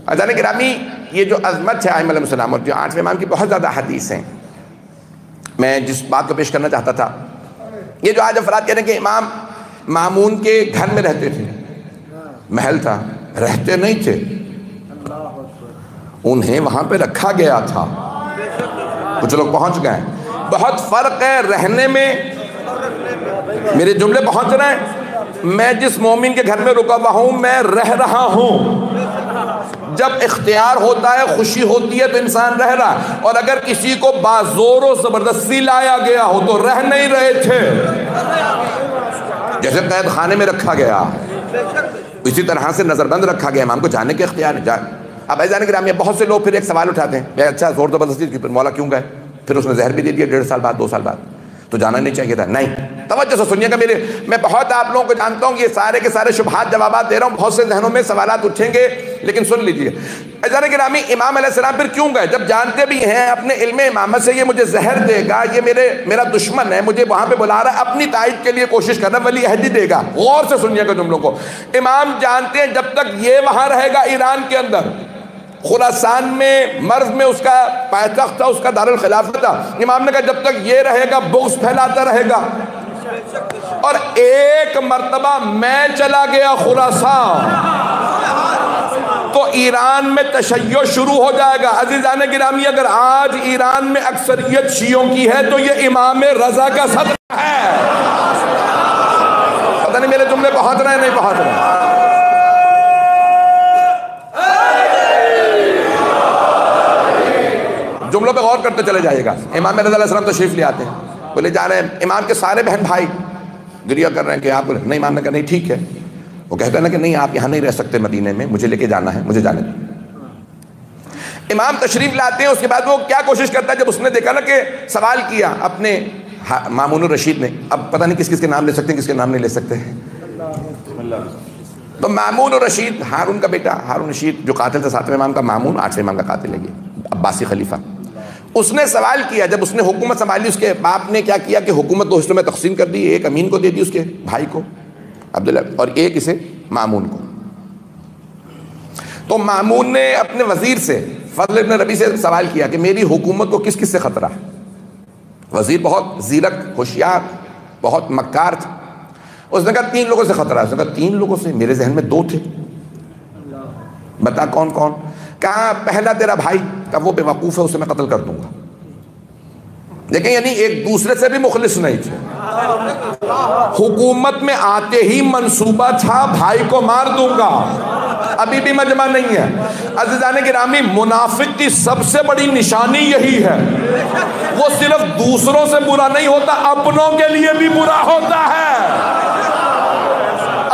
عزیزان گرامی، یہ جو عظمت ہے ائمہ علیہ السلام اور جو 8ویں امام کی بہت زیادہ حدیث ہیں، میں جس بات کو پیش کرنا چاہتا تھا، یہ جو آج افراد کہہ رہے ہیں کہ امام مامون کے گھر میں رہتے تھے، محل تھا، رہتے نہیں تھے، انہیں وہاں پہ رکھا گیا تھا. کچھ لوگ پہنچ گئے. بہت فرق ہے رہنے میں. میرے جملے پہنچ رہے ہیں؟ میں جس مومن کے گھر میں رکا ہوا ہوں میں رہ رہا ہوں. جب اختیار ہوتا ہے، خوشی ہوتی ہے تو انسان رہ رہا ہے، اور اگر کسی کو بازور و زبردستی لایا گیا ہو تو رہ نہیں رہے تھے. جیسے قید خانے میں رکھا گیا، اسی طرح سے نظر بند رکھا گیا، امام کو جانے کے اختیار ہے. اب عزیزان گرامی، بہت سے لوگ پھر ایک سوال اٹھاتے ہیں، اچھا زور زبردستی مولا کیوں گئے؟ پھر اس نے زہر بھی دے دیا 1.5 سال بعد 2 سال بعد، تو جانا نہیں چاہیے تھا. نہیں، توجہ سے سنیے گا. میں بہت آپ لوگوں کو جانتا ہوں، یہ سارے کے سارے شبہات جوابات دے رہا ہوں، بہت سے ذہنوں میں سوالات اٹھیں گے، لیکن سن لیجیے. عزیزان گرامی، امام علیہ السلام پھر کیوں گئے؟ جب جانتے بھی ہیں اپنے علم امامت سے یہ مجھے زہر دے گا، یہ میرا دشمن ہے، مجھے وہاں پہ بلا رہا ہے، اپنی تائید کے لیے کوشش کرنا، ولی عہدی دے گا. غور سے سنیے گا جملوں کو. امام جانتے ہیں جب تک یہ وہاں رہے گا ایران کے اندر، خراسان میں، مرز میں اس کا پائتخت تھا، اس کا دارالخلافہ تھا، امام نے کہا جب تک یہ رہے گا بغض پھیلاتا رہے گا. اور ایک مرتبہ میں چلا گیا خراسان تو ایران میں تشیع شروع ہو جائے گا. عزیزان گرامی، اگر آج ایران میں اکثریت شیعوں کی ہے تو یہ امام رضا کا صدقہ ہے. پتہ نہیں میرے جملے پہنچ رہے ہیں نہیں پہنچ رہے ہیں. جملوں پہ غور کرتے چلے جائے گا. امام رضا علیہ السلام تشریف لے آتے ہیں، بولے جا رہے ہیں، امام کے سارے بہن بھائی گریہ کر رہے ہیں کہ آپ نہیں. امام نے کہا نہیں ٹھیک ہے. وہ کہتا ہے نا کہ نہیں آپ یہاں نہیں رہ سکتے مدینے میں، مجھے لے کے جانا ہے، مجھے جانے دیں. امام تشریف لاتے ہیں. اس کے بعد وہ کیا کوشش کرتا ہے، جب اس نے دیکھا نا کہ سوال کیا اپنے مامون الرشید نے، اب پتہ نہیں کس کس کے نام لے سکتے ہیں، کس کے نام نہیں لے سکتے ہیں. تو مامون الرشید، ہارون کا بیٹا، ہارون رشید جو قاتل تھا 7ویں امام کا، مامون 8ویں امام کا قاتل ہے، یہ عباسی خلیفہ. اس نے سوال کیا، جب اس نے حکومت سنبھالی، اس کے باپ نے کیا کیا کہ حکومت دو حصوں میں تقسیم کر دی. ایک امین کو دے دی، اس کے بھائی کو عبداللہ، اور ایک اسے مامون کو. تو مامون نے اپنے وزیر سے، فضل ابن ربی سے سوال کیا کہ میری حکومت کو کس کس سے خطرہ ہے. وزیر بہت زیرک، ہوشیار، بہت مکار تھا. اس نے کہا 3 لوگوں سے خطرہ ہے. اس نے کہا 3 لوگوں سے؟ میرے ذہن میں 2 تھے. بتا کون کون؟ کہا پہلا تیرا بھائی، کہ وہ بے وقوف ہے، اسے میں قتل کر دوں گا. لیکن یعنی ایک دوسرے سے بھی مخلص نہیں تھے. حکومت میں آتے ہی منصوبہ تھا بھائی کو مار دوں گا. ابھی بھی مجمع نہیں ہے. عزیزان گرامی، منافق کی سب سے بڑی نشانی یہی ہے، وہ صرف دوسروں سے برا نہیں ہوتا، اپنوں کے لیے بھی برا ہوتا ہے.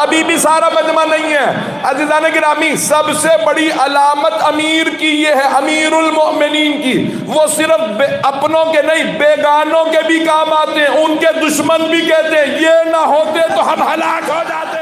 ابھی بھی سارا مجمع نہیں ہے. عزیزان گرامی، سب سے بڑی علامت امیر کی یہ ہے، امیر المؤمنین کی، وہ صرف اپنوں کے نہیں بیگانوں کے بھی کام آتے ہیں. ان کے دشمن بھی کہتے ہیں یہ نہ ہوتے تو ہم ہلاک ہو جاتے.